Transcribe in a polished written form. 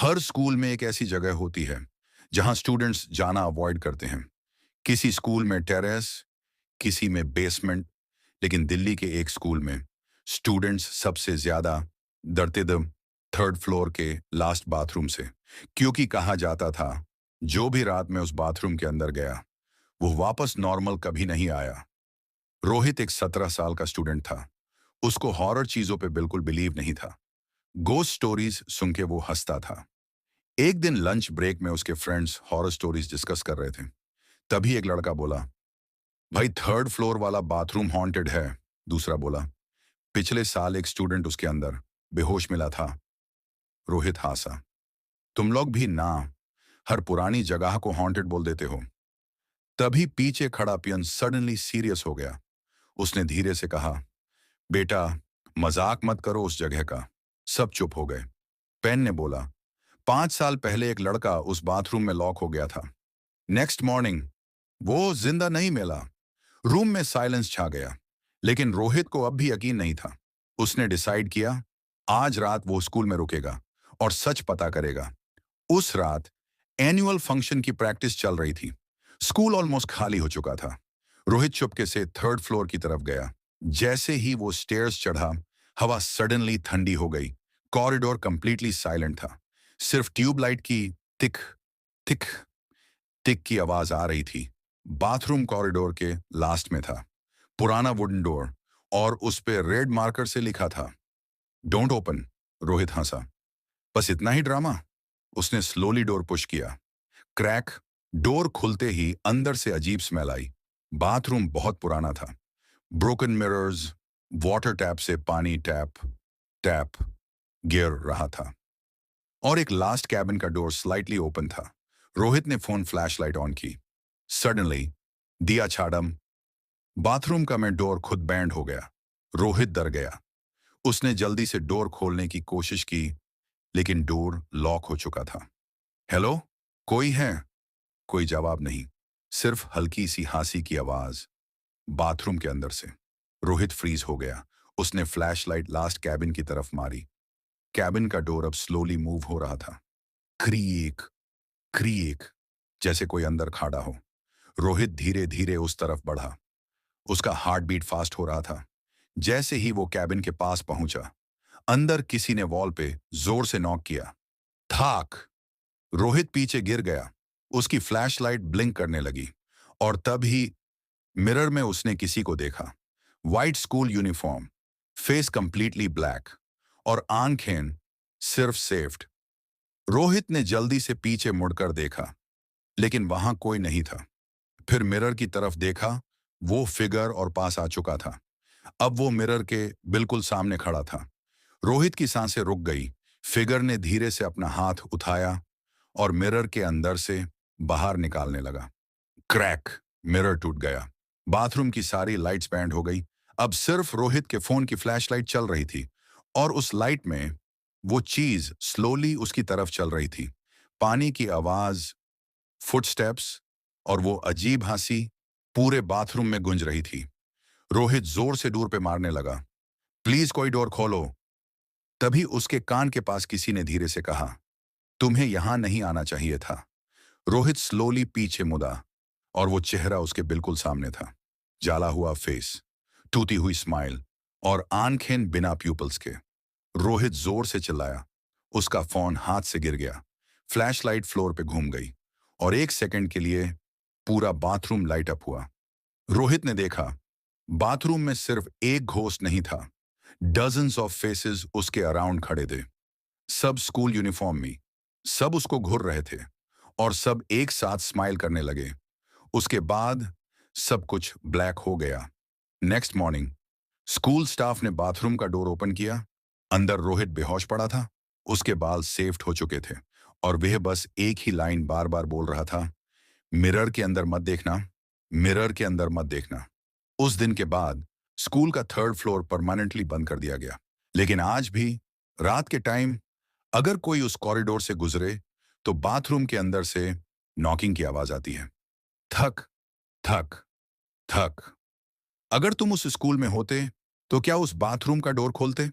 हर school में एक ऐसी जगह होती है जहां स्टूडेंट्स जाना अवॉइड करते हैं। किसी स्कूल में टेरेस, किसी में बेसमेंट, लेकिन दिल्ली के एक स्कूल में स्टूडेंट्स सबसे ज्यादा डरते थे थर्ड फ्लोर के लास्ट बाथरूम से, क्योंकि कहा जाता था जो भी रात में उस बाथरूम के अंदर गया वो वापस नॉर्मल कभी नहीं आया। रोहित एक 17 साल का स्टूडेंट था। उसको हॉरर चीजों पे बिल्कुल बिलीव नहीं था। गोस्ट स्टोरीज सुन के वो हंसता था। एक दिन लंच ब्रेक में उसके फ्रेंड्स हॉरर स्टोरीज डिस्कस कर रहे थे। तभी एक लड़का बोला, भाई थर्ड फ्लोर वाला बाथरूम हॉन्टेड है। दूसरा बोला, पिछले साल एक स्टूडेंट उसके अंदर बेहोश मिला था। रोहित हंसा। तुम लोग भी ना हर पुरानी जगह को हॉन्टेड बोल देते हो। तभी पीछे खड़ा पियन सडनली सीरियस हो गया। उसने धीरे से कहा, बेटा मजाक मत करो उस जगह का। सब चुप हो गए। पेन ने बोला, 5 साल पहले एक लड़का उस बाथरूम में लॉक हो गया था। नेक्स्ट मॉर्निंग वो जिंदा नहीं मिला। रूम में साइलेंस छा गया। लेकिन रोहित को अब भी यकीन नहीं था। उसने डिसाइड किया आज रात वो स्कूल में रुकेगा और सच पता करेगा। उस रात एनुअल फंक्शन की प्रैक्टिस चल रही थी। स्कूल ऑलमोस्ट खाली हो चुका था। रोहित चुपके से थर्ड फ्लोर की तरफ गया। जैसे ही वो स्टेयर्स चढ़ा, हवा सडनली ठंडी हो गई। कॉरिडोर कंप्लीटली साइलेंट था। सिर्फ ट्यूबलाइट की तिक तिक टिक की आवाज आ रही थी। बाथरूम कॉरिडोर के लास्ट में था। पुराना वुडन डोर और उस पे रेड मार्कर से लिखा था, डोंट ओपन। रोहित हंसा। बस इतना ही ड्रामा। उसने स्लोली डोर पुश किया। क्रैक। डोर खुलते ही अंदर से अजीब स्मेल आई। बाथरूम बहुत पुराना था। ब्रोकन मिरर्स, वाटर टैप से पानी टैप टैप गिर रहा था और एक लास्ट कैबिन का डोर स्लाइटली ओपन था। रोहित ने फोन फ्लैशलाइट ऑन की। सडनली दिया छाड़म। बाथरूम का में डोर खुद बैंड हो गया। रोहित डर गया। उसने जल्दी से डोर खोलने की कोशिश की, लेकिन डोर लॉक हो चुका था। हेलो, कोई है? कोई जवाब नहीं। सिर्फ हल्की सी हंसी की आवाज बाथरूम के अंदर से। रोहित फ्रीज हो गया। उसने फ्लैशलाइट लास्ट कैबिन की तरफ मारी। कैबिन का डोर अब स्लोली मूव हो रहा था। क्रीक क्रीक, जैसे कोई अंदर खड़ा हो। रोहित धीरे धीरे उस तरफ बढ़ा। उसका हार्ट बीट फास्ट हो रहा था। जैसे ही वो कैबिन के पास पहुंचा, अंदर किसी ने वॉल पे जोर से नॉक किया। थाक। रोहित पीछे गिर गया। उसकी फ्लैशलाइट ब्लिंक करने लगी और तभी मिरर में उसने किसी को देखा। White school uniform, face completely black और आंखें सिर्फ सेफ्ट। रोहित ने जल्दी से पीछे मुड़कर देखा, लेकिन वहां कोई नहीं था। फिर मिरर की तरफ देखा। वो फिगर और पास आ चुका था। अब वो मिरर के बिल्कुल सामने खड़ा था। रोहित की सांसें रुक गई। फिगर ने धीरे से अपना हाथ उठाया और मिरर के अंदर से बाहर निकालने लगा। क्रैक। मिरर टूट गया। बाथरूम की सारी लाइट्स बैंड हो गई। अब सिर्फ रोहित के फोन की फ्लैशलाइट चल रही थी और उस लाइट में वो चीज स्लोली उसकी तरफ चल रही थी। पानी की आवाज, फुटस्टेप्स और वो अजीब हंसी पूरे बाथरूम में गूंज रही थी। रोहित जोर से डोर पे मारने लगा, प्लीज कोई डोर खोलो। तभी उसके कान के पास किसी ने धीरे से कहा, तुम्हें यहां नहीं आना चाहिए था। रोहित स्लोली पीछे मुड़ा और वो चेहरा उसके बिल्कुल सामने था। जाला हुआ फेस, टूटी हुई स्माइल और आंखें बिना प्यूपल्स के। रोहित जोर से चिल्लाया। उसका फोन हाथ से गिर गया। फ्लैशलाइट फ्लोर पे घूम गई और एक सेकंड के लिए पूरा बाथरूम लाइट अप हुआ। रोहित ने देखा, बाथरूम में सिर्फ एक घोस्ट नहीं था, डजन्स ऑफ फेसेस उसके अराउंड खड़े थे। सब स्कूल यूनिफॉर्म में। सब उसको घूर रहे थे और सब एक साथ स्माइल करने लगे। उसके बाद सब कुछ ब्लैक हो गया। नेक्स्ट मॉर्निंग स्कूल स्टाफ ने बाथरूम का डोर ओपन किया। अंदर रोहित बेहोश पड़ा था। उसके बाल सेफ्ट हो चुके थे और वह बस एक ही लाइन बार बार बोल रहा था, मिरर के अंदर मत देखना, मिरर के अंदर मत देखना। उस दिन के बाद स्कूल का थर्ड फ्लोर परमानेंटली बंद कर दिया गया। लेकिन आज भी रात के टाइम अगर कोई उस कॉरिडोर से गुजरे तो बाथरूम के अंदर से नॉकिंग की आवाज आती है। थक थक थक। अगर तुम उस स्कूल में होते तो क्या उस बाथरूम का डोर खोलते?